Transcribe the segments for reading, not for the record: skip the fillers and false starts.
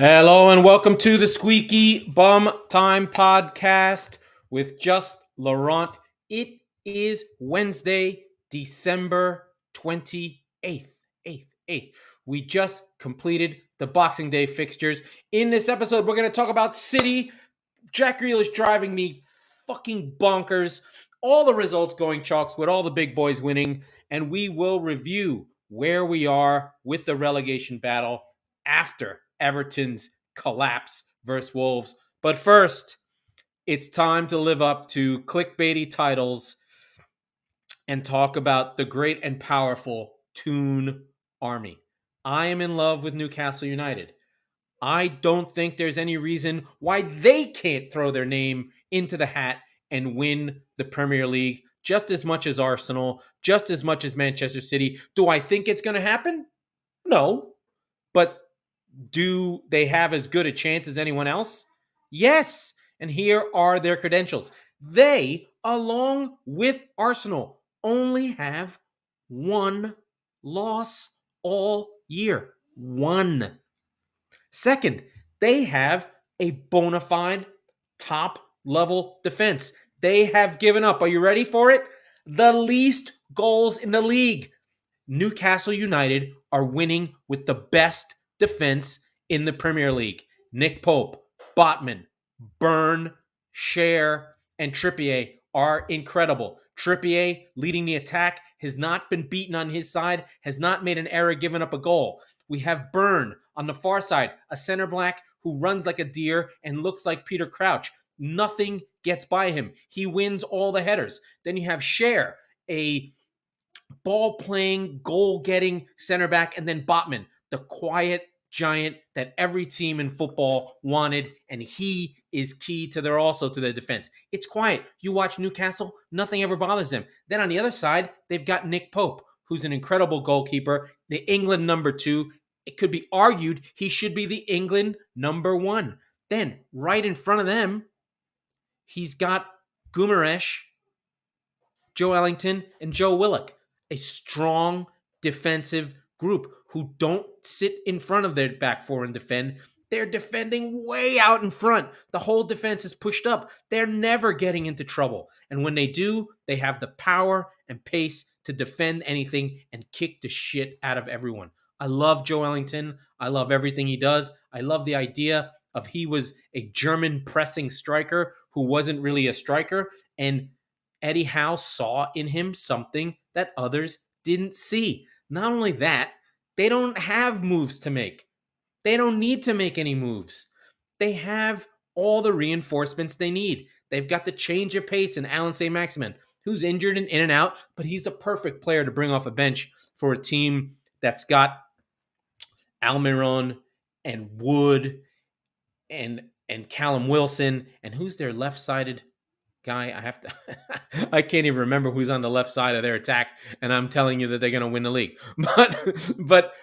Hello and welcome to the Squeaky Bum Time Podcast with just Laurent. It is Wednesday, December 28th. We just completed the Boxing Day fixtures. In this episode, we're going to talk about City. Jack Grealish driving me fucking bonkers. All the results going chalks with all the big boys winning. And we will review where we are with the relegation battle after Everton's collapse versus Wolves. But first, it's time to live up to clickbaity titles and talk about the great and powerful Toon Army. I am in love with Newcastle United. I don't think there's any reason why they can't throw their name into the hat and win the Premier League just as much as Arsenal, just as much as Manchester City. Do I think it's going to happen? No. But do they have as good a chance as anyone else? Yes. And here are their credentials. They, along with Arsenal, only have one loss all year. One. Second, they have a bona fide top-level defense. They have given up, are you ready for it? The least goals in the league. Newcastle United are winning with the best defense in the Premier League. Nick Pope, Botman, Burn, Cher, and Trippier are incredible. Trippier, leading the attack, has not been beaten on his side, has not made an error, given up a goal. We have Burn on the far side, a center back who runs like a deer and looks like Peter Crouch. Nothing gets by him. He wins all the headers. Then you have Cher, a ball-playing, goal-getting center back, and then Botman, the quiet giant that every team in football wanted, and he is key to their defense. It's quiet. You watch Newcastle, nothing ever bothers them. Then on the other side, they've got Nick Pope, who's an incredible goalkeeper, the England number 2. It could be argued he should be the England number 1. Then, right in front of them, he's got Guimaraes, Joe Ellington, and Joe Willock, a strong defensive group who don't sit in front of their back four and defend. They're defending way out in front. The whole defense is pushed up. They're never getting into trouble. And when they do, they have the power and pace to defend anything and kick the shit out of everyone. I love Joe Ellington. I love everything he does. I love the idea of he was a German pressing striker who wasn't really a striker. And Eddie Howe saw in him something that others didn't see. Not only that, they don't have moves to make. They don't need to make any moves. They have all the reinforcements they need. They've got the change of pace in Alan Saint-Maximin, who's injured and in and out, but he's the perfect player to bring off a bench for a team that's got Almiron and Wood and Callum Wilson. And who's their left-sided guy? I can't even remember who's on the left side of their attack, and I'm telling you that they're going to win the league. But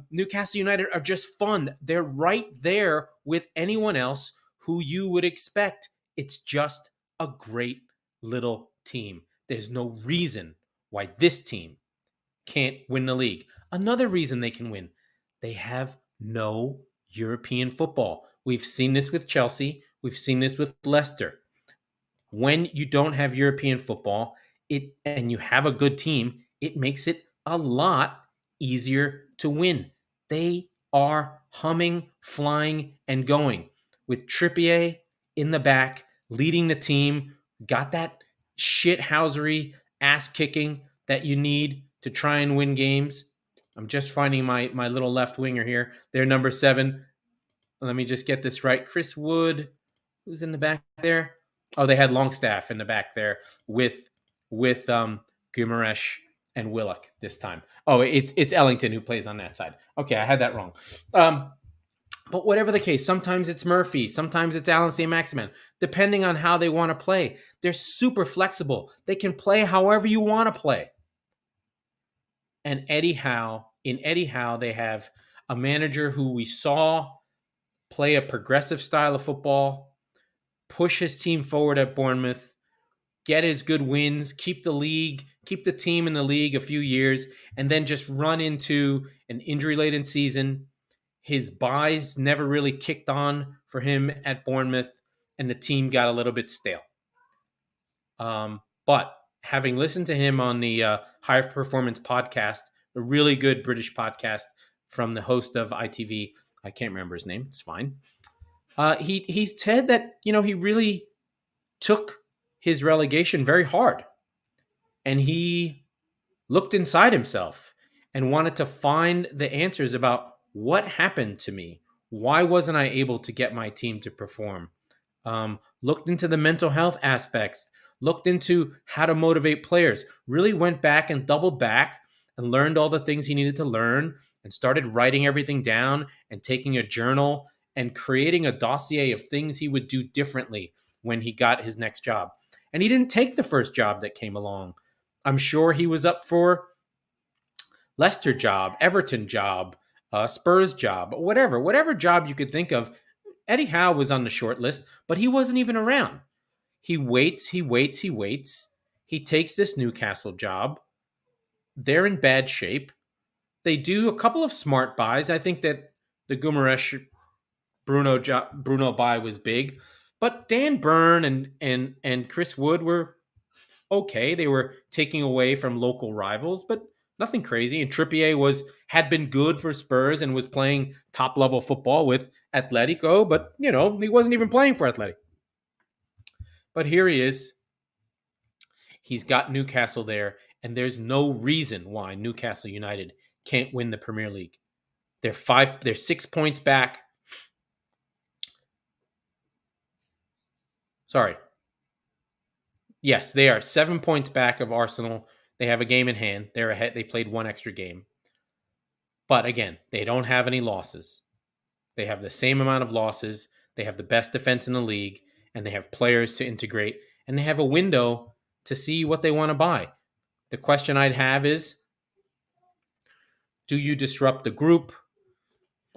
Newcastle United are just fun. They're right there with anyone else who you would expect. It's just a great little team. There's no reason why this team can't win the league. Another reason they can win, they have no European football. We've seen this with Chelsea. We've seen this with Leicester. When you don't have European football, and you have a good team, it makes it a lot easier to win. They are humming, flying, and going. With Trippier in the back, leading the team, got that shithousery ass-kicking that you need to try and win games. I'm just finding my little left winger here. They're number 7. Let me just get this right. Chris Wood, who's in the back there? Oh, they had Longstaff in the back there with Guimaraes and Willock this time. Oh, it's Ellington who plays on that side. Okay, I had that wrong. But whatever the case, sometimes it's Murphy, sometimes it's Alan Saint-Maximin, depending on how they want to play. They're super flexible. They can play however you want to play. And in Eddie Howe, they have a manager who we saw play a progressive style of football, push his team forward at Bournemouth, get his good wins, keep the team in the league a few years, and then just run into an injury-laden season His buys never really kicked on for him at Bournemouth, and the team got a little bit stale. But having listened to him on the High Performance Podcast, a really good British podcast from the host of ITV, I can't remember his name. It's fine. He's said that he really took his relegation very hard, and he looked inside himself and wanted to find the answers about what happened to me. Why wasn't I able to get my team to perform? Looked into the mental health aspects, looked into how to motivate players, really went back and doubled back and learned all the things he needed to learn and started writing everything down and taking a journal and creating a dossier of things he would do differently when he got his next job. And he didn't take the first job that came along. I'm sure he was up for Leicester job, Everton job, Spurs job, whatever job you could think of. Eddie Howe was on the short list, but he wasn't even around. He waits. He takes this Newcastle job. They're in bad shape. They do a couple of smart buys. I think that the Guimaraes Bruno buy was big, but Dan Burn and Chris Wood were okay. They were taking away from local rivals, but nothing crazy. And Trippier had been good for Spurs and was playing top level football with Atletico, but he wasn't even playing for Atletico. But here he is. He's got Newcastle there, and there's no reason why Newcastle United can't win the Premier League. They're 6 points back. Sorry. Yes, they are 7 points back of Arsenal. They have a game in hand. They're ahead. They played one extra game. But again, they don't have any losses. They have the same amount of losses. They have the best defense in the league, and they have players to integrate, and they have a window to see what they want to buy. The question I'd have is, do you disrupt the group?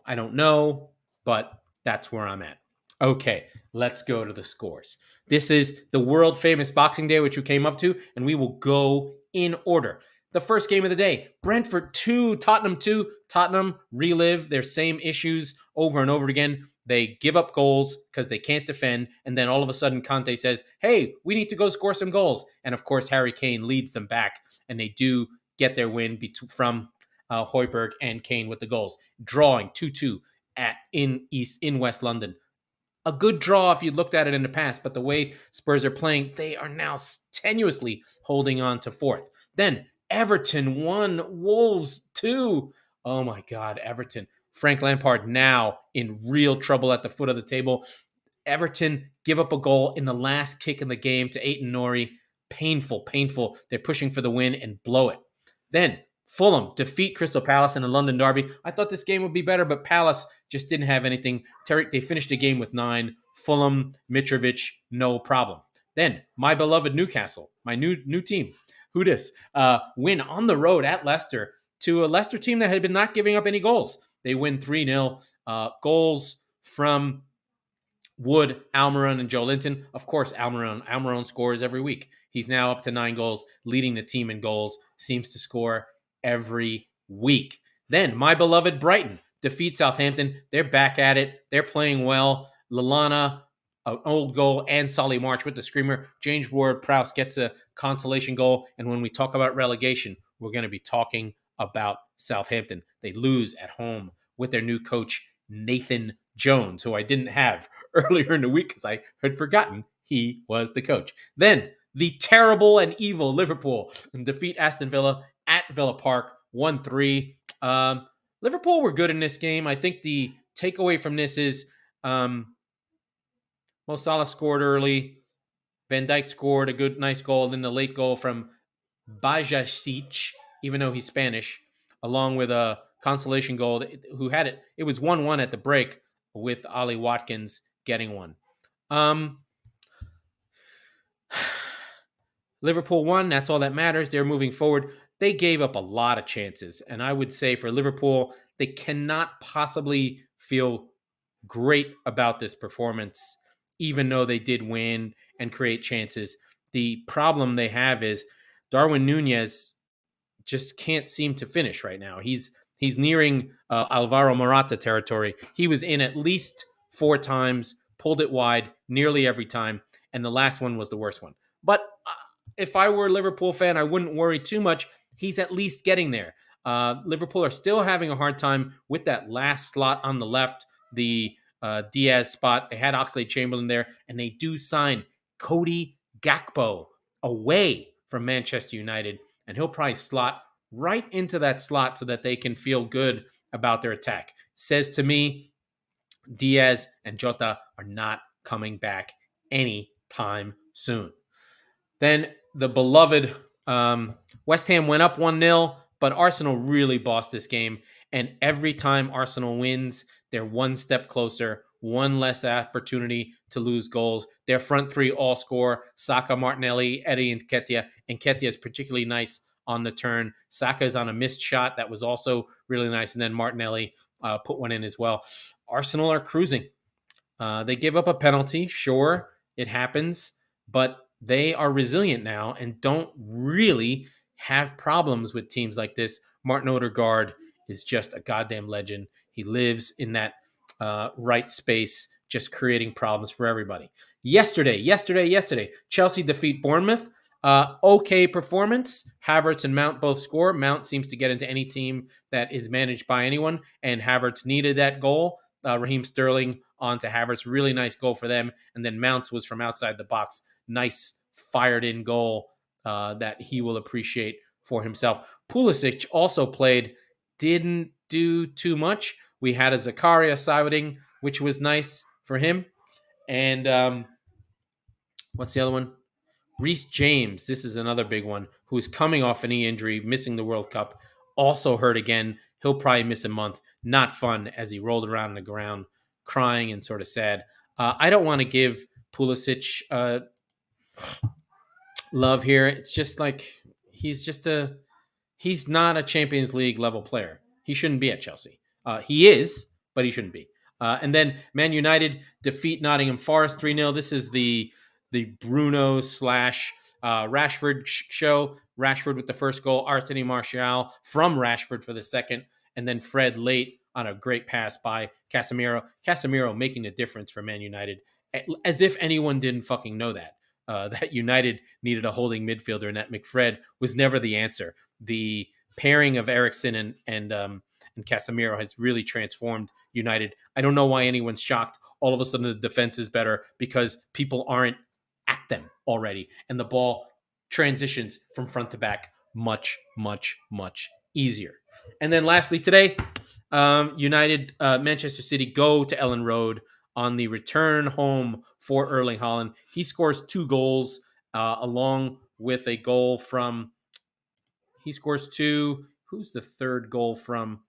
I don't know, but that's where I'm at. Okay, let's go to the scores. This is the world famous Boxing Day, which we came up to, and we will go in order. The first game of the day, Brentford 2, Tottenham 2. Tottenham relive their same issues over and over again. They give up goals because they can't defend, and then all of a sudden Conte says, hey, we need to go score some goals. And of course, Harry Kane leads them back, and they do get their win from Højbjerg and Kane with the goals. Drawing 2-2 in West London. A good draw if you looked at it in the past, but the way Spurs are playing, they are now tenuously holding on to fourth. Then Everton 1, Wolves 2. Oh my God, Everton. Frank Lampard now in real trouble at the foot of the table. Everton give up a goal in the last kick in the game to Aiton Nori. Painful. They're pushing for the win and blow it. Then Fulham defeat Crystal Palace in the London derby. I thought this game would be better, but Palace just didn't have anything. They finished the game with 9. Fulham, Mitrovic, no problem. Then my beloved Newcastle, my new team, win on the road at Leicester to a Leicester team that had been not giving up any goals. They win 3-0. Goals from Wood, Almiron, and Joe Linton. Of course, Almiron scores every week. He's now up to 9 goals, leading the team in goals. Seems to score every week. Then my beloved Brighton defeat Southampton. They're back at it. They're playing well. Lallana, an old goal, and Solly March with the screamer. James Ward-Prowse gets a consolation goal. And when we talk about relegation, we're going to be talking about Southampton. They lose at home with their new coach, Nathan Jones, who I didn't have earlier in the week because I had forgotten he was the coach. Then the terrible and evil Liverpool defeat Aston Villa at Villa Park 1-3. Liverpool were good in this game. I think the takeaway from this is Mo Salah scored early. Van Dijk scored a nice goal. Then the late goal from Bajasic, even though he's Spanish, along with a consolation goal. Who had it? It was 1-1 at the break with Ollie Watkins getting one. Liverpool won. That's all that matters. They're moving forward. They gave up a lot of chances. And I would say for Liverpool, they cannot possibly feel great about this performance, even though they did win and create chances. The problem they have is Darwin Núñez just can't seem to finish right now. He's He's nearing Alvaro Morata territory. He was in at least 4 times, pulled it wide nearly every time, and the last one was the worst one. But if I were a Liverpool fan, I wouldn't worry too much. He's at least getting there. Liverpool are still having a hard time with that last slot on the left, the Diaz spot. They had Oxlade-Chamberlain there, and they do sign Cody Gakpo away from Manchester United, and he'll probably slot right into that slot so that they can feel good about their attack. Says to me, Diaz and Jota are not coming back anytime soon. Then the beloved West Ham went up 1-0, but Arsenal really bossed this game. And every time Arsenal wins, they're one step closer, one less opportunity to lose goals. Their front three all score. Saka, Martinelli, Eddie, and Nketiah. Nketiah is particularly nice on the turn. Saka is on a missed shot that was also really nice. And then Martinelli put one in as well. Arsenal are cruising. They give up a penalty. Sure, it happens. But they are resilient now and don't really have problems with teams like this. Martin Odegaard is just a goddamn legend. He lives in that right space, just creating problems for everybody. Yesterday, Chelsea defeat Bournemouth. Okay performance. Havertz and Mount both score. Mount seems to get into any team that is managed by anyone, and Havertz needed that goal. Raheem Sterling onto Havertz. Really nice goal for them. And then Mounts was from outside the box. Nice fired in goal that he will appreciate for himself. Pulisic also played, didn't do too much. We had a Zakaria sighting, which was nice for him. And what's the other one? Reece James, this is another big one, who's coming off a knee injury, missing the World Cup, also hurt again. He'll probably miss a month. Not fun as he rolled around on the ground, crying and sort of sad. I don't want to give Pulisic love here. It's just like he's not a Champions League level player. He shouldn't be at Chelsea. He is, but he shouldn't be. And then Man United defeat Nottingham Forest 3-0. This is the Bruno / Rashford show. Rashford with the first goal, Anthony Martial from Rashford for the second, and then Fred late on a great pass by Casemiro. Casemiro making a difference for Man United, as if anyone didn't fucking know that. That United needed a holding midfielder, and that McFred was never the answer. The pairing of Eriksen and Casemiro has really transformed United. I don't know why anyone's shocked. All of a sudden, the defense is better because people aren't at them already, and the ball transitions from front to back much, much, much easier. And then lastly today, Manchester City go to Ellen Road on the return home for Erling Haaland. He scores 2 goals along with a goal from... He scores 2. Who's the third goal from?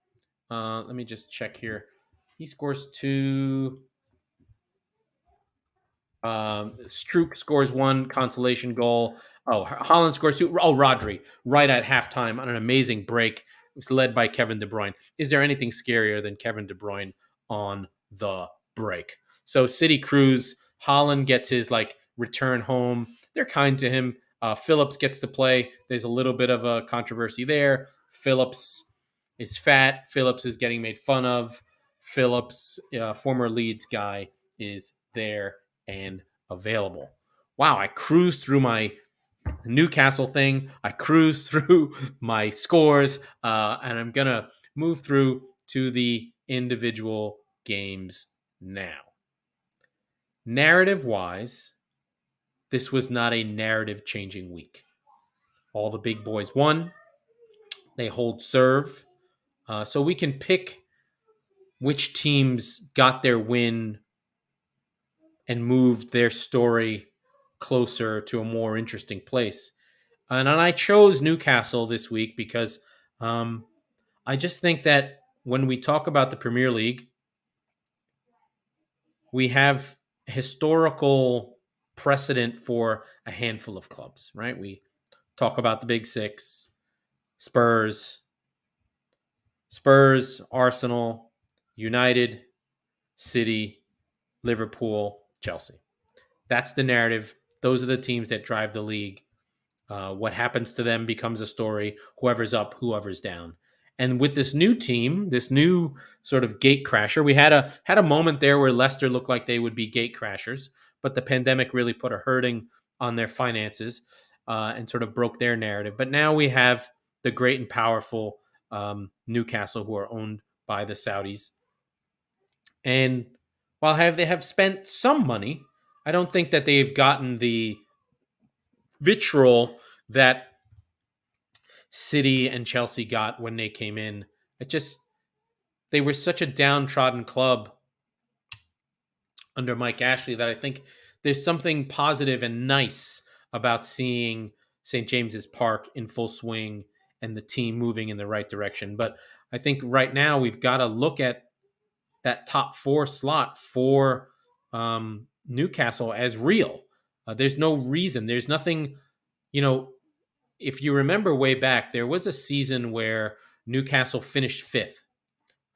Let me just check here. He scores 2. Stroop scores 1 consolation goal. Oh, Haaland scores 2. Oh, Rodri, right at halftime on an amazing break. It was led by Kevin De Bruyne. Is there anything scarier than Kevin De Bruyne on the break? So City cruise. Haaland gets his return home. They're kind to him. Phillips gets to play. There's a little bit of a controversy there. Phillips is fat. Phillips is getting made fun of. Phillips, former Leeds guy, is there and available. Wow, I cruised through my Newcastle thing. I cruised through my scores, and I'm going to move through to the individual games now. Narrative-wise, this was not a narrative-changing week. All the big boys won. They hold serve. So we can pick which teams got their win and moved their story closer to a more interesting place. And I chose Newcastle this week because I just think that when we talk about the Premier League, we have historical precedent for a handful of clubs, right? We talk about the Big Six, Spurs, Arsenal, United, City, Liverpool, Chelsea. That's the narrative. Those are the teams that drive the league. What happens to them becomes a story. Whoever's up, whoever's down. And with this new team, this new sort of gate crasher, we had a moment there where Leicester looked like they would be gate crashers, but the pandemic really put a hurting on their finances and sort of broke their narrative. But now we have the great and powerful Newcastle, who are owned by the Saudis. And while they have spent some money, I don't think that they've gotten the vitriol that City and Chelsea got when they came in. It just they were such a downtrodden club under Mike Ashley that I think there's something positive and nice about seeing St. James's Park in full swing and the team moving in the right direction. But I think right now we've got to look at that top four slot for Newcastle as real. There's no reason. There's nothing, if you remember way back, there was a season where Newcastle finished fifth.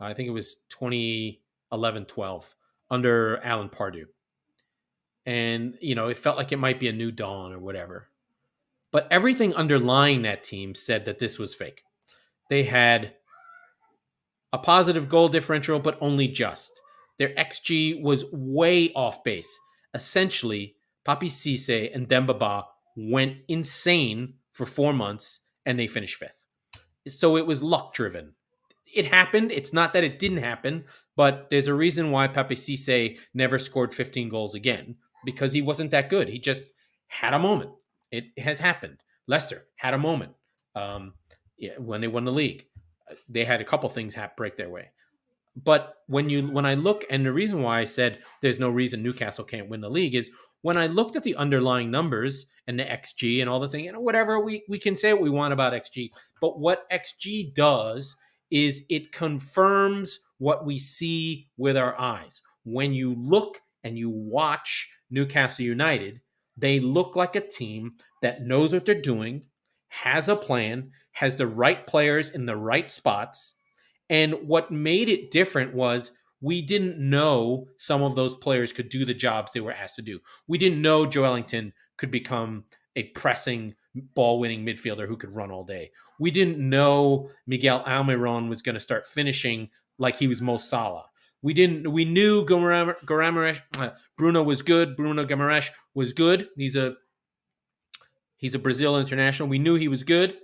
I think it was 2011-12 under Alan Pardew. And, it felt like it might be a new dawn or whatever. But everything underlying that team said that this was fake. They had a positive goal differential, but only just. Their XG was way off base. Essentially, Papi Cisse and Demba Ba went insane for 4 months, and they finished fifth. So it was luck-driven. It happened. It's not that it didn't happen, but there's a reason why Papi Cisse never scored 15 goals again, because he wasn't that good. He just had a moment. It has happened. Leicester had a moment when they won the league. They had a couple things break their way. But when I look, and the reason why I said there's no reason Newcastle can't win the league is when I looked at the underlying numbers and the XG and all the things, whatever, we can say what we want about XG, but what XG does is it confirms what we see with our eyes. When you look and you watch Newcastle United, they look like a team that knows what they're doing, has a plan, has the right players in the right spots. And what made it different was we didn't know some of those players could do the jobs they were asked to do. We didn't know Joelinton could become a pressing, ball-winning midfielder who could run all day. We didn't know Miguel Almiron was going to start finishing like he was Mo Salah. We knew Bruno was good. Bruno Guimaraes was good. He's a Brazil international. We knew he was good,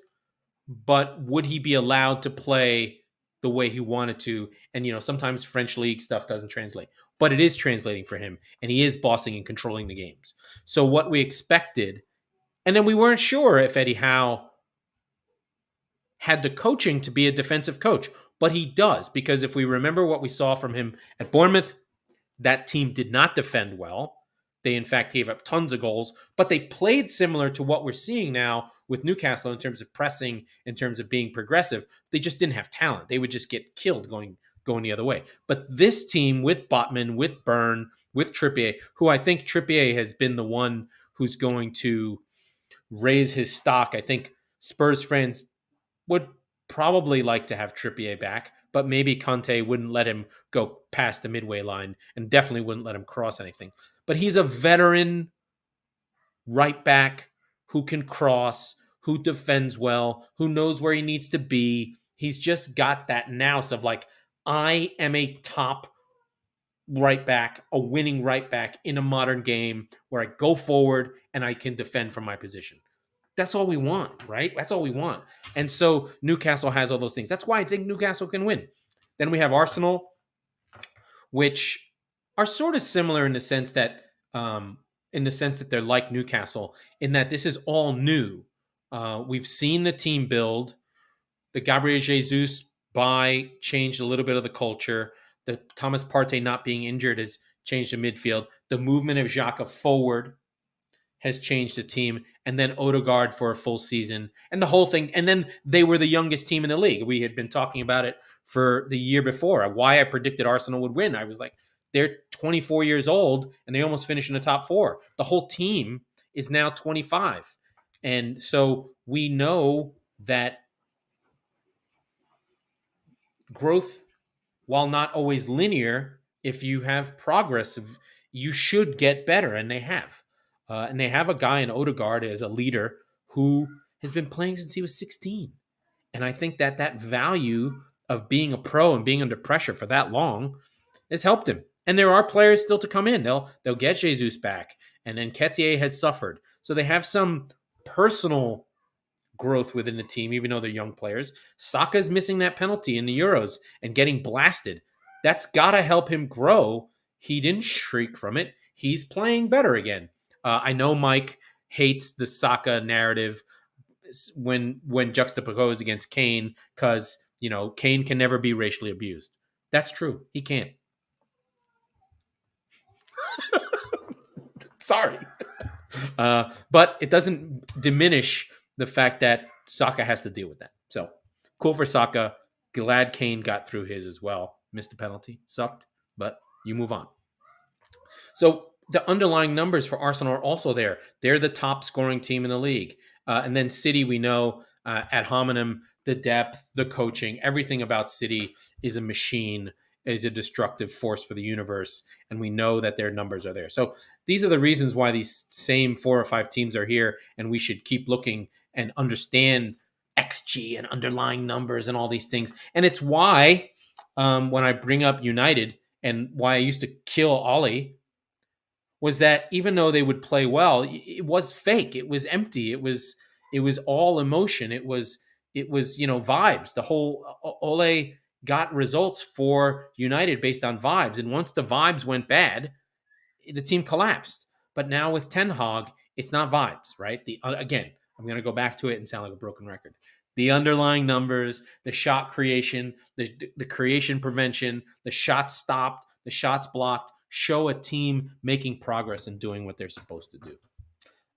but would he be allowed to play the way he wanted to? And, sometimes French league stuff doesn't translate, but it is translating for him, and he is bossing and controlling the games. So what we expected, and then we weren't sure if Eddie Howe had the coaching to be a defensive coach, but he does, because if we remember what we saw from him at Bournemouth, that team did not defend well. They, in fact, gave up tons of goals, but they played similar to what we're seeing now with Newcastle in terms of pressing, in terms of being progressive. They just didn't have talent. They would just get killed going the other way. But this team with Botman, with Byrne, with Trippier, who I think Trippier has been the one who's going to raise his stock. I think Spurs fans would probably like to have Trippier back, but maybe Conte wouldn't let him go past the midway line and definitely wouldn't let him cross anything. But he's a veteran right back who can cross, who defends well, who knows where he needs to be. He's just got that nous of like, I am a top right back, a winning right back in a modern game where I go forward and I can defend from my position. That's all we want, right? That's all we want. And so Newcastle has all those things. That's why I think Newcastle can win. Then we have Arsenal, which are sort of similar in the sense that they're like Newcastle, in that this is all new. We've seen the team build. The Gabriel Jesus buy changed a little bit of the culture. The Thomas Partey not being injured has changed the midfield. The movement of Xhaka forward has changed the team, and then Odegaard for a full season, and the whole thing. And then they were the youngest team in the league. We had been talking about it for the year before. Why I predicted Arsenal would win. I was like, they're 24 years old, and they almost finished in the top four. The whole team is now 25. And so we know that growth, while not always linear, if you have progress, you should get better, and they have. And they have a guy in Odegaard as a leader who has been playing since he was 16. And I think that value of being a pro and being under pressure for that long has helped him. And there are players still to come in. They'll get Jesus back, and then Nketiah has suffered, so they have some personal growth within the team, even though they're young players. Saka's missing that penalty in the Euros and getting blasted. That's got to help him grow. He didn't shriek from it. He's playing better again. I know Mike hates the Saka narrative when juxtaposed against Kane, because Kane can never be racially abused. That's true. He can't. Sorry. But it doesn't diminish the fact that Saka has to deal with that. So cool for Saka. Glad Kane got through his as well. Missed a penalty. Sucked, but you move on. So the underlying numbers for Arsenal are also there. They're the top scoring team in the league. And then City, we know at hominem, the depth, the coaching, everything about City is a machine, is a destructive force for the universe. And we know that their numbers are there. So these are the reasons why these same 4 or 5 teams are here. And we should keep looking and understand XG and underlying numbers and all these things. And it's why when I bring up United and why I used to kill Ollie, was that even though they would play well, it was fake. It was empty. It was all emotion. It was vibes. The whole Ole got results for United based on vibes, and once the vibes went bad, the team collapsed. But now with Ten Hag, it's not vibes, right? Again, I'm going to go back to it and sound like a broken record. The underlying numbers, the shot creation, the creation prevention, the shots stopped, the shots blocked, show a team making progress and doing what they're supposed to do.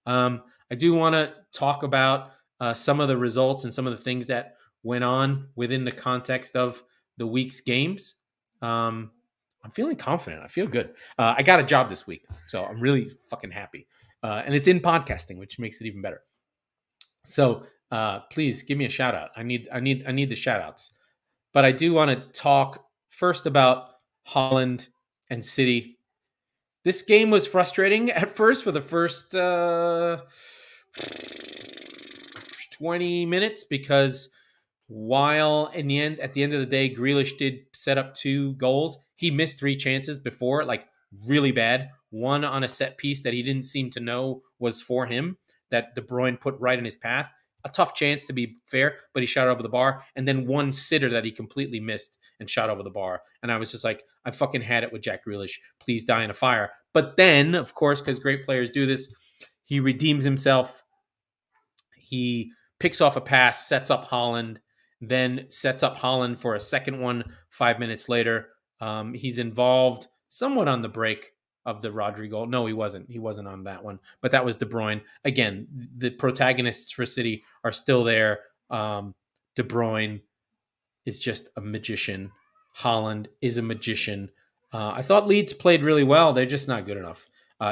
I do want to talk about some of the results and some of the things that went on within the context of the week's games. I'm feeling confident. I feel good. I got a job this week, so I'm really fucking happy. And it's in podcasting, which makes it even better. So please give me a shout out. I need the shout outs. But I do want to talk first about Haaland and City. This game was frustrating at first for the first 20 minutes, because while at the end of the day, Grealish did set up 2 goals, he missed 3 chances before, like really bad. One on a set piece that he didn't seem to know was for him, that De Bruyne put right in his path. A tough chance, to be fair, but he shot over the bar. And then one sitter that he completely missed and shot over the bar. And I was just like, I fucking had it with Jack Grealish. Please die in a fire. But then, of course, because great players do this, he redeems himself. He picks off a pass, sets up Haaland, then sets up Haaland for a second one 5 minutes later. He's involved somewhat on the break of the Rodri goal. No, he wasn't. He wasn't on that one. But that was De Bruyne. Again, the protagonists for City are still there. De Bruyne is just a magician. Haaland is a magician. I thought Leeds played really well. They're just not good enough.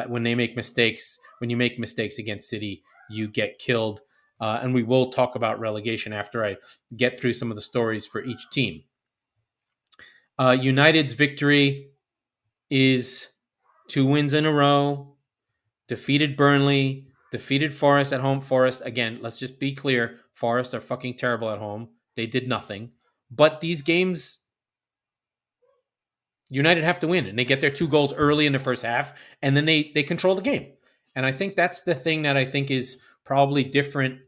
When they make mistakes, when you make mistakes against City, you get killed. And we will talk about relegation after I get through some of the stories for each team. United's victory is 2 wins in a row, defeated Burnley, defeated Forest at home. Forest, again, let's just be clear, Forest are fucking terrible at home. They did nothing. But these games, United have to win, and they get their 2 goals early in the first half, and then they control the game. And I think that's the thing that I think is probably different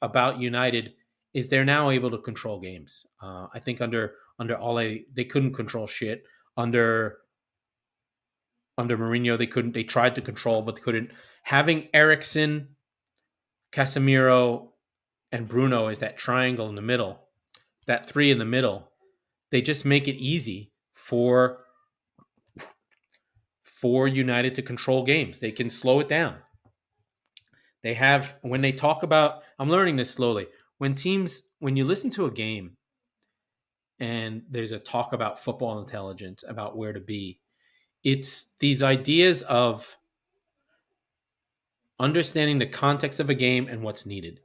about United, is they're now able to control games. I think under Ole, they couldn't control shit. Under Mourinho, they couldn't. They tried to control, but they couldn't. Having Eriksen, Casemiro, and Bruno as that triangle in the middle, that 3 in the middle, they just make it easy for United to control games. They can slow it down. They have, when they talk about, I'm learning this slowly, when you listen to a game and there's a talk about football intelligence, about where to be, it's these ideas of understanding the context of a game and what's needed.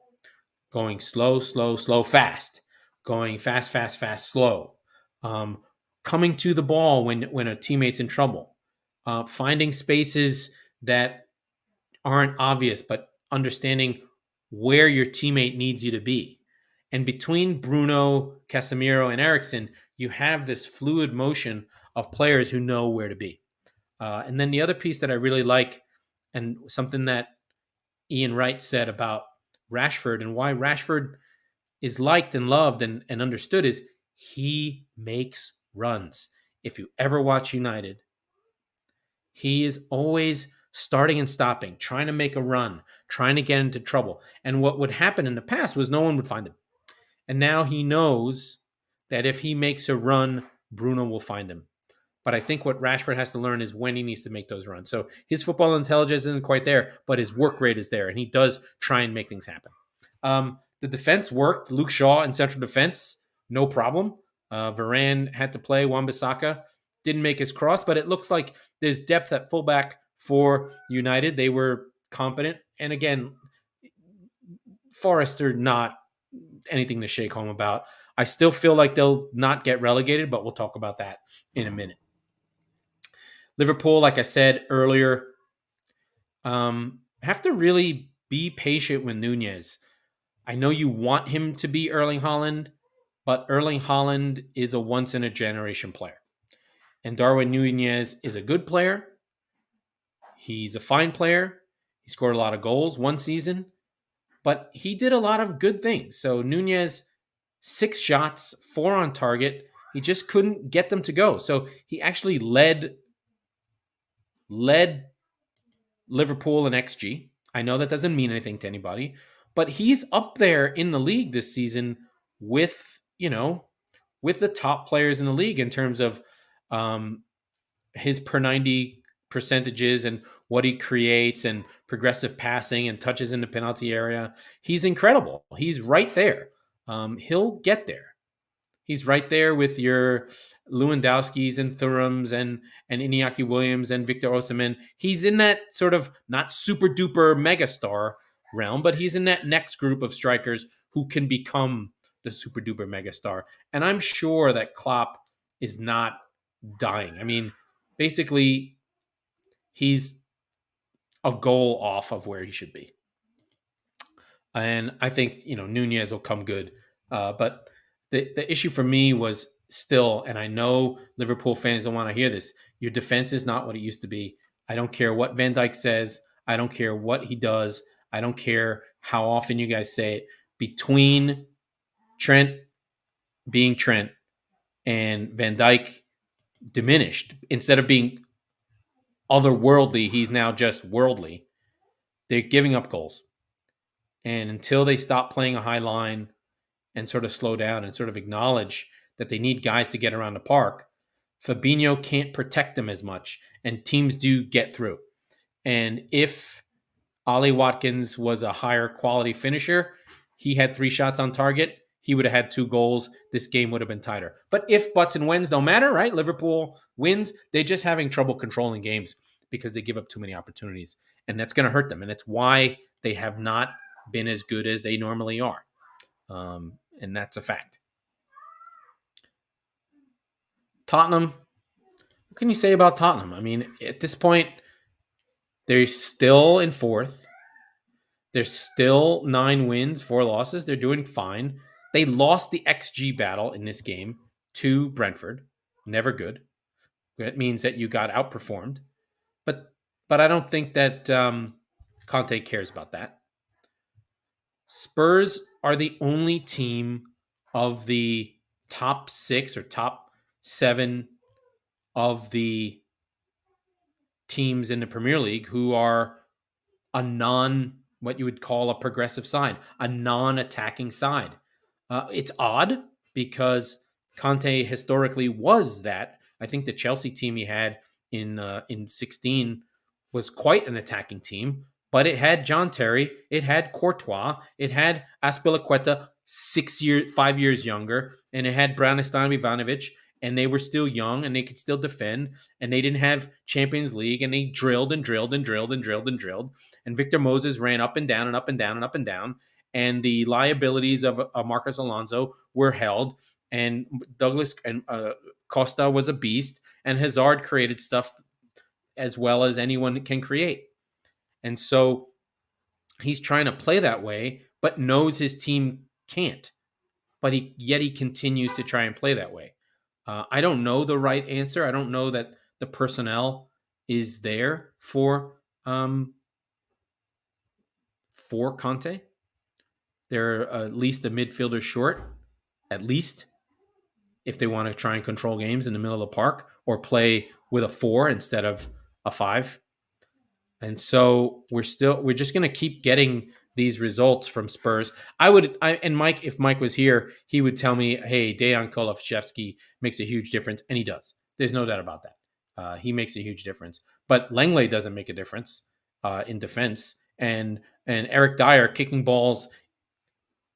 Going slow, slow, slow, fast. Going fast, fast, fast, slow. Coming to the ball when a teammate's in trouble. Finding spaces that aren't obvious, but understanding where your teammate needs you to be. And between Bruno, Casemiro, and Eriksen, you have this fluid motion of players who know where to be. And then the other piece that I really like, and something that Ian Wright said about Rashford and why Rashford is liked and loved and understood, is he makes runs. If you ever watch United, he is always starting and stopping, trying to make a run, trying to get into trouble. And what would happen in the past was no one would find him. And now he knows that if he makes a run, Bruno will find him. But I think what Rashford has to learn is when he needs to make those runs. So his football intelligence isn't quite there, but his work rate is there, and he does try and make things happen. The defense worked. Luke Shaw in central defense, no problem. Varane had to play. Wan-Bissaka didn't make his cross, but it looks like there's depth at fullback for United. They were competent. And again, Forest are not anything to shake home about. I still feel like they'll not get relegated, but we'll talk about that in a minute. Liverpool, like I said earlier, have to really be patient with Nunez. I know you want him to be Erling Haaland, but Erling Haaland is a once-in-a-generation player. And Darwin Nunez is a good player. He's a fine player. He scored a lot of goals one season, but he did a lot of good things. So Nunez, 6 shots, 4 on target. He just couldn't get them to go. So he actually led Liverpool in XG. I know that doesn't mean anything to anybody, but he's up there in the league this season with the top players in the league in terms of his per 90 percentages and what he creates and progressive passing and touches in the penalty area. He's incredible. He's right there. He'll get there. He's right there with your Lewandowskis and Thurams and Iñaki Williams and Victor Osimhen. He's in that sort of not super duper megastar realm, but he's in that next group of strikers who can become the super duper megastar. And I'm sure that Klopp is not dying. I mean, basically, he's a goal off of where he should be. And I think, Nunez will come good. But the issue for me was still, and I know Liverpool fans don't want to hear this, your defense is not what it used to be. I don't care what Van Dijk says. I don't care what he does. I don't care how often you guys say it. Between Trent being Trent and Van Dijk diminished, instead of being otherworldly, he's now just worldly. They're giving up goals. And until they stop playing a high line and sort of slow down and sort of acknowledge that they need guys to get around the park, Fabinho can't protect them as much, and teams do get through. And if Ollie Watkins was a higher quality finisher, he had 3 shots on target, he would have had 2 goals. This game would have been tighter. But if buts and wins don't matter, right? Liverpool wins. They're just having trouble controlling games because they give up too many opportunities. And that's going to hurt them. And it's why they have not been as good as they normally are. And that's a fact. Tottenham, what can you say about Tottenham? I mean, at this point, they're still in 4th. There's still 9 wins, 4 losses. They're doing fine. They lost the XG battle in this game to Brentford. Never good. That means that you got outperformed. But I don't think that Conte cares about that. Spurs are the only team of the top 6 or top 7 of the teams in the Premier League who are what you would call a progressive side, a non-attacking side. It's odd because Conte historically was that. I think the Chelsea team he had in 16 was quite an attacking team, but it had John Terry, it had Courtois, it had Azpilicueta 5 years younger, and it had Branislav Ivanovic, and they were still young and they could still defend, and they didn't have Champions League, and they drilled and drilled and drilled and drilled and drilled, and Victor Moses ran up and down and up and down and up and down, and the liabilities of Marcos Alonso were held, and Douglas and Costa was a beast, and Hazard created stuff as well as anyone can create. And so he's trying to play that way, but knows his team can't. but he continues to try and play that way. I don't know the right answer. I don't know that the personnel is there for Conte. They're at least a midfielder short, at least, if they want to try and control games in the middle of the park or play with a 4 instead of a 5. And so we're just going to keep getting these results from Spurs. And Mike, if Mike was here, he would tell me, hey, Dejan Kulusevski makes a huge difference, and he does. There's no doubt about that. He makes a huge difference. But Langley doesn't make a difference in defense. And Eric Dyer kicking balls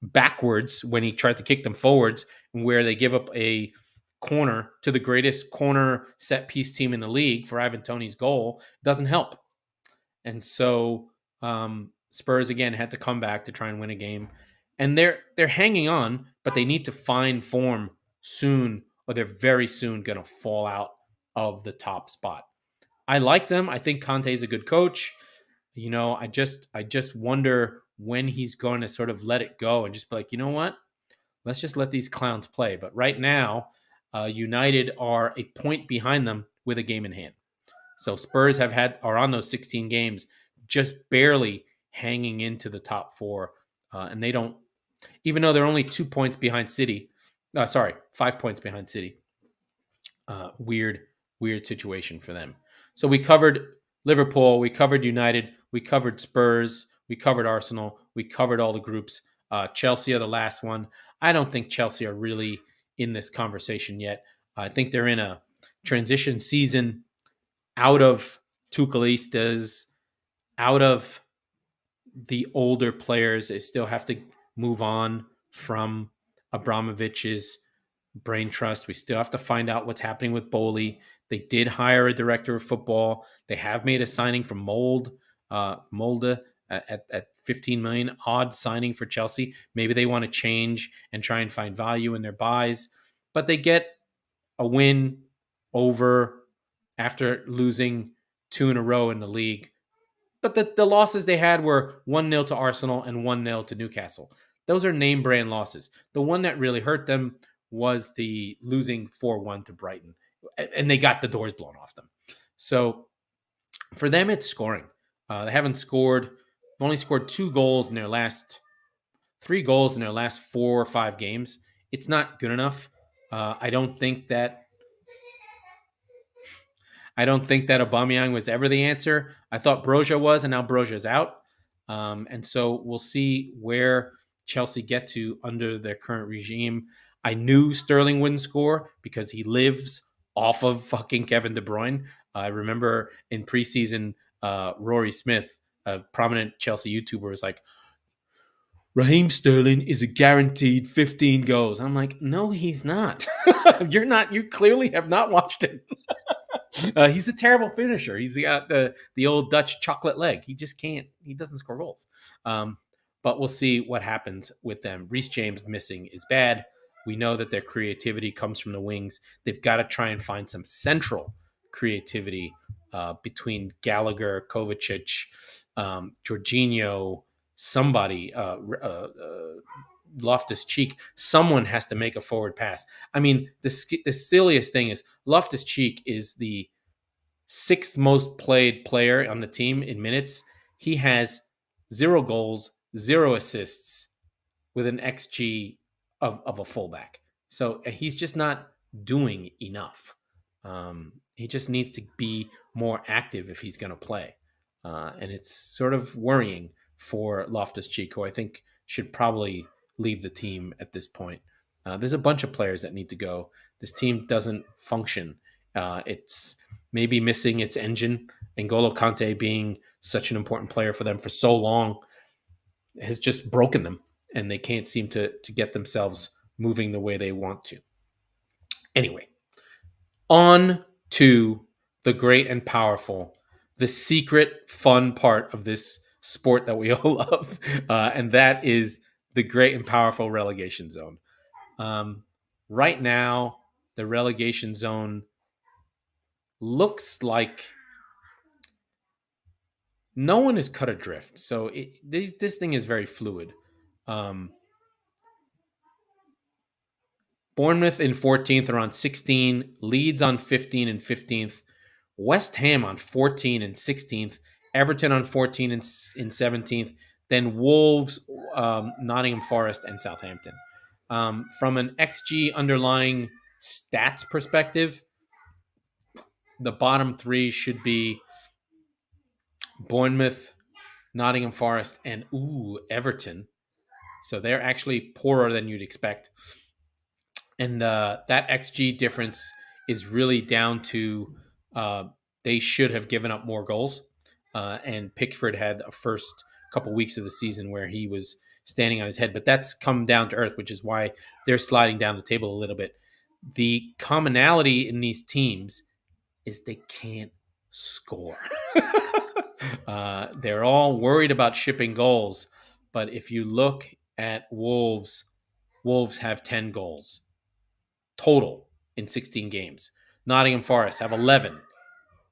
backwards when he tried to kick them forwards, where they give up a corner to the greatest corner set piece team in the league for Ivan Toney's goal, doesn't help. And so Spurs again had to come back to try and win a game, and they're hanging on, but they need to find form soon, or they're very soon going to fall out of the top spot. I like them. I think Conte's a good coach. I just wonder when he's going to sort of let it go and just be like, you know what? Let's just let these clowns play. But right now, United are a point behind them with a game in hand. So Spurs are on those 16 games, just barely hanging into the top 4. And they don't, even though they're only 2 points behind City, 5 points behind City. Weird situation for them. So we covered Liverpool, we covered United, we covered Spurs, we covered Arsenal, we covered all the groups. Chelsea are the last one. I don't think Chelsea are really in this conversation yet. I think they're in a transition season out of Tuchelistas, out of the older players. They still have to move on from Abramovich's brain trust. We still have to find out what's happening with Bowley. They did hire a director of football. They have made a signing from Molde at 15 million, odd signing for Chelsea. Maybe they want to change and try and find value in their buys, but they get a win over after losing 2 in a row in the league. But the losses they had were 1-0 to Arsenal and 1-0 to Newcastle. Those are name brand losses. The one that really hurt them was the losing 4-1 to Brighton, and they got the doors blown off them. So for them, it's scoring. They haven't scored. They've only scored 3 goals in their last 4 or 5 games. It's not good enough. I don't think that Aubameyang was ever the answer. I thought Broja was, and now Broja's out. And so we'll see where Chelsea get to under their current regime. I knew Sterling wouldn't score because he lives off of fucking Kevin De Bruyne. I remember in preseason, Rory Smith, a prominent Chelsea YouTuber, was like, Raheem Sterling is a guaranteed 15 goals. And I'm like, no, he's not. You're not. You clearly have not watched him. He's a terrible finisher. He's got the old Dutch chocolate leg. He just can't. He doesn't score goals. But we'll see what happens with them. Reece James missing is bad. We know that their creativity comes from the wings. They've got to try and find some central creativity between Gallagher, Kovacic, Jorginho, somebody, Loftus-Cheek. Someone has to make a forward pass. I mean, the silliest thing is Loftus-Cheek is the 6th most played player on the team in minutes. He has 0 goals, 0 assists with an XG of a fullback. So he's just not doing enough. He just needs to be more active if he's going to play. And it's sort of worrying for Loftus-Cheek, who I think should probably leave the team at this point. There's a bunch of players that need to go. This team doesn't function. It's maybe missing its engine. N'Golo Kante, being such an important player for them for so long, has just broken them, and they can't seem to get themselves moving the way they want to. Anyway, on to the great and powerful, the secret fun part of this sport that we all love, and that is the great and powerful relegation zone. Right now, the relegation zone looks like no one is cut adrift. So this thing is very fluid. Bournemouth in 14th are on 16. Leeds on 15 and 15th. West Ham on 14 and 16th. Everton on 14 and 17th. Then Wolves, Nottingham Forest, and Southampton. From an XG underlying stats perspective, the bottom three should be Bournemouth, Nottingham Forest, and Everton. So they're actually poorer than you'd expect. And that XG difference is really down to they should have given up more goals. And Pickford had a first couple weeks of the season where he was standing on his head. But that's come down to earth, which is why they're sliding down the table a little bit. The commonality in these teams is they can't score. They're all worried about shipping goals. But if you look at Wolves have 10 goals total in 16 games. Nottingham Forest have 11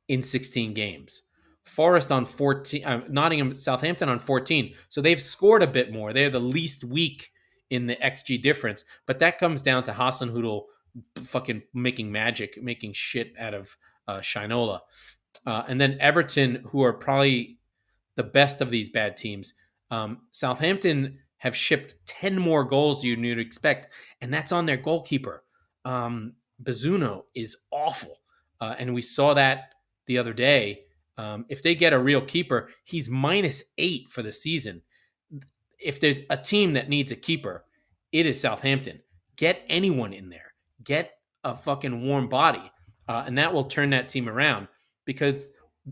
in 16 games. Forest on 14, Southampton on 14. So they've scored a bit more. They're the least weak in the XG difference. But that comes down to Hasenhüttl fucking making magic, making shit out of Shinola. And then Everton, who are probably the best of these bad teams. Southampton have shipped 10 more goals you'd expect, and that's on their goalkeeper. Bazunu is awful. And we saw that the other day. If they get a real keeper, he's -8 for the season. If there's a team that needs a keeper, it is Southampton. Get anyone in there. Get a fucking warm body. And that will turn that team around because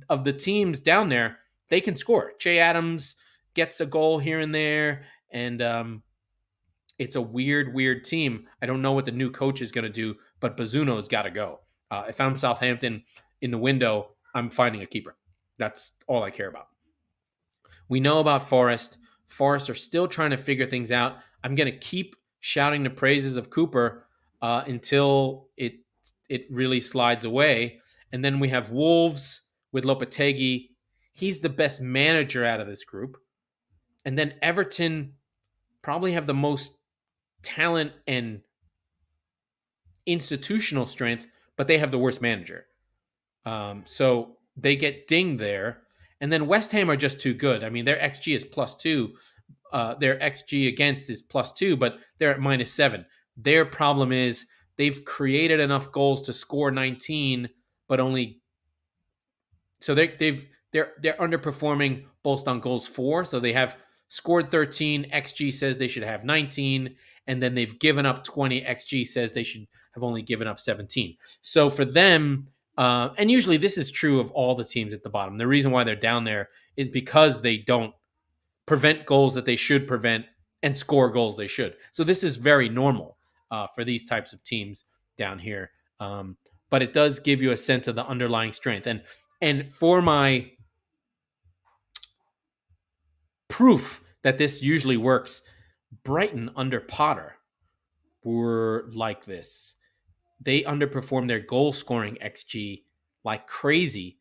of the teams down there, they can score. Che Adams gets a goal here and there. And it's a weird team. I don't know what the new coach is going to do, but Bazuno's got to go. If I'm Southampton in the window, I'm finding a keeper. That's all I care about. We know about Forest. Forest are still trying to figure things out. I'm going to keep shouting the praises of Cooper until it really slides away. And then we have Wolves with Lopetegui. He's the best manager out of this group. And then Everton probably have the most talent and institutional strength, but they have the worst manager. So they get dinged there. And then West Ham are just too good. I mean, their XG is +2. Their XG against is +2, but they're at -7. Their problem is they've created enough goals to score 19, but only so they're underperforming both on goals for. So they have scored 13. XG says they should have 19, and then they've given up 20. XG says they should have only given up 17. So for them, and usually this is true of all the teams at the bottom. The reason why they're down there is because they don't prevent goals that they should prevent and score goals they should. So this is very normal for these types of teams down here. But it does give you a sense of the underlying strength. And for my proof that this usually works, Brighton under Potter were like this. They underperformed their goal scoring XG like crazy.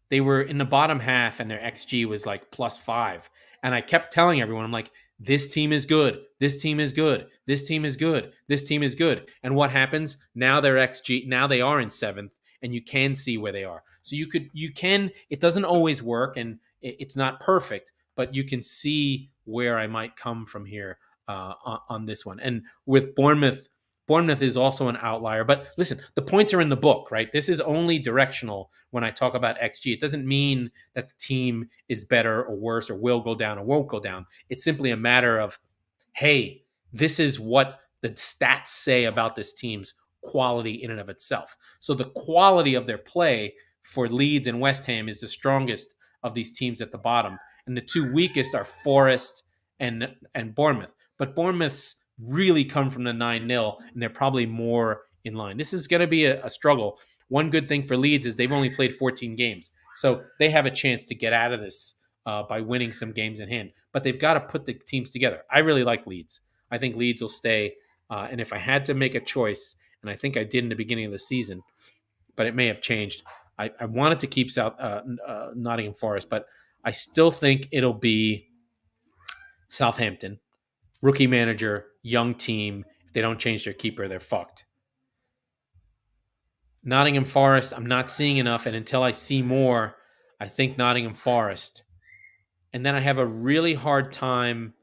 They were in the bottom half and their XG was like +5. And I kept telling everyone, I'm like, this team is good. This team is good. This team is good. This team is good. And what happens? Now their XG, now they are in 7th and you can see where they are. So it doesn't always work and it's not perfect, but you can see where I might come from here on this one. And with Bournemouth is also an outlier. But listen, the points are in the book, right? This is only directional when I talk about XG. It doesn't mean that the team is better or worse or will go down or won't go down. It's simply a matter of, hey, this is what the stats say about this team's quality in and of itself. So the quality of their play for Leeds and West Ham is the strongest of these teams at the bottom. And the two weakest are Forest and Bournemouth. But Bournemouth's really come from the 9-0, and they're probably more in line. This is going to be a struggle. One good thing for Leeds is they've only played 14 games. So they have a chance to get out of this by winning some games in hand. But they've got to put the teams together. I really like Leeds. I think Leeds will stay. And if I had to make a choice, and I think I did in the beginning of the season, but it may have changed, I wanted to keep Nottingham Forest, but I still think it'll be Southampton. Rookie manager, young team. If they don't change their keeper, they're fucked. Nottingham Forest, I'm not seeing enough, and until I see more, I think Nottingham Forest. And then I have a really hard time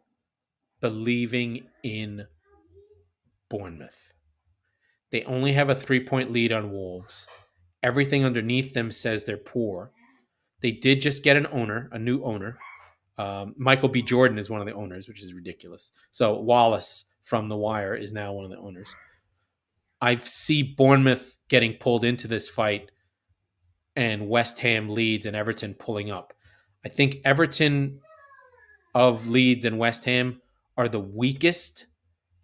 believing in Bournemouth. They only have a 3-point lead on Wolves. Everything underneath them says they're poor. They did just get a new owner. Michael B. Jordan is one of the owners, which is ridiculous. So Wallace from The Wire is now one of the owners. I see Bournemouth getting pulled into this fight and West Ham, Leeds, and Everton pulling up. I think Everton of Leeds and West Ham are the weakest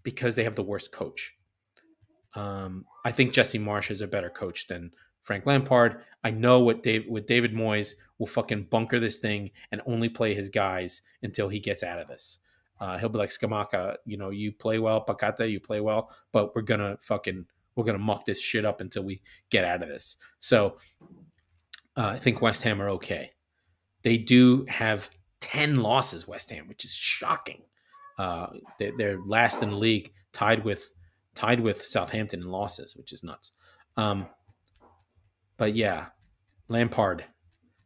because they have the worst coach. I think Jesse Marsh is a better coach than Frank Lampard. I know with David Moyes will fucking bunker this thing and only play his guys until he gets out of this. He'll be like Skamaka, you play well, Pakata, you play well, but we're gonna muck this shit up until we get out of this. So I think West Ham are okay. They do have 10 losses, West Ham, which is shocking. They're last in the league, tied with Southampton in losses, which is nuts. But yeah, Lampard,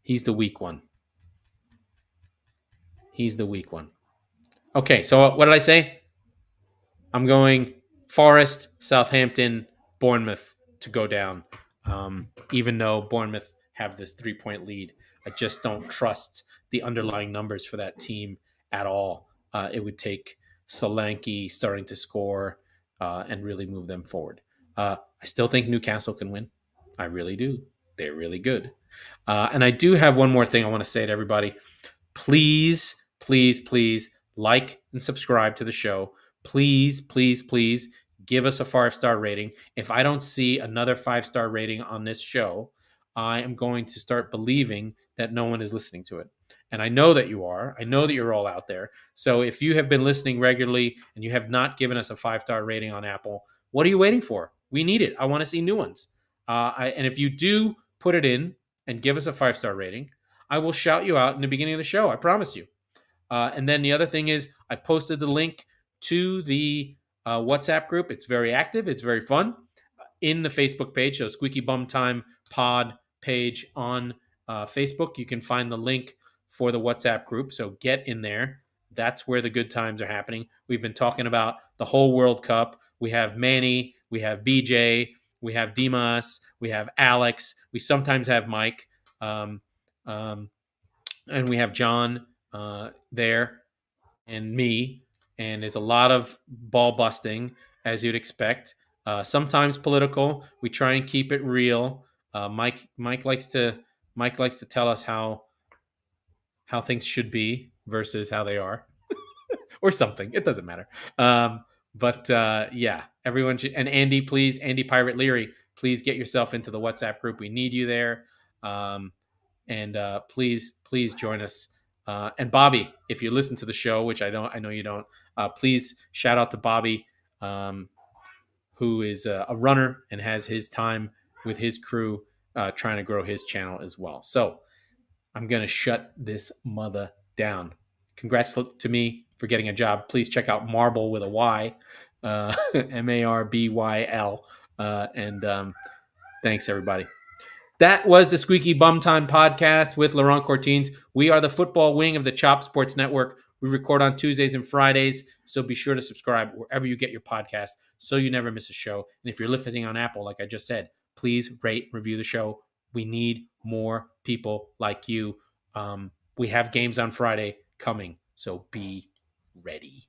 he's the weak one. Okay, so what did I say? I'm going Forest, Southampton, Bournemouth to go down. Even though Bournemouth have this 3-point lead, I just don't trust the underlying numbers for that team at all. It would take Solanke starting to score and really move them forward. I still think Newcastle can win. I really do. They're really good. And I do have one more thing I want to say to everybody. Please, please, please like and subscribe to the show. Please, please, please give us a 5-star rating. If I don't see another 5-star rating on this show, I am going to start believing that no one is listening to it. And I know that you are. I know that you're all out there. So if you have been listening regularly and you have not given us a 5-star rating on Apple, what are you waiting for? We need it. I want to see new ones. And if you do put it in and give us a 5-star rating, I will shout you out in the beginning of the show. I promise you. And then the other thing is I posted the link to the WhatsApp group. It's very active. It's very fun. In the Facebook page, so Squeaky Bum Time Pod page on Facebook, you can find the link for the WhatsApp group. So get in there. That's where the good times are happening. We've been talking about the whole World Cup. We have Manny. We have BJ. We have Dimas. We have Alex. We sometimes have Mike. And we have John there and me. And there's a lot of ball busting, as you'd expect. Sometimes political. We try and keep it real. Mike likes to tell us how things should be versus how they are, or something. It doesn't matter. But yeah, everyone should. And Andy Pirate Leary, please get yourself into the WhatsApp group. We need you there. And please join us. And Bobby, if you listen to the show, which I know you don't, please shout out to Bobby, who is a runner and has his time with his crew trying to grow his channel as well. So I'm going to shut this mother down. Congrats to me for getting a job. Please check out Marble with a Y, Marbyl. And thanks, everybody. That was the Squeaky Bum Time Podcast with Laurent Cortines. We are the football wing of the Chop Sports Network. We record on Tuesdays and Fridays, so be sure to subscribe wherever you get your podcasts so you never miss a show. And if you're listening on Apple, like I just said, please rate, review the show. We need more people like you. We have games on Friday coming, so be ready.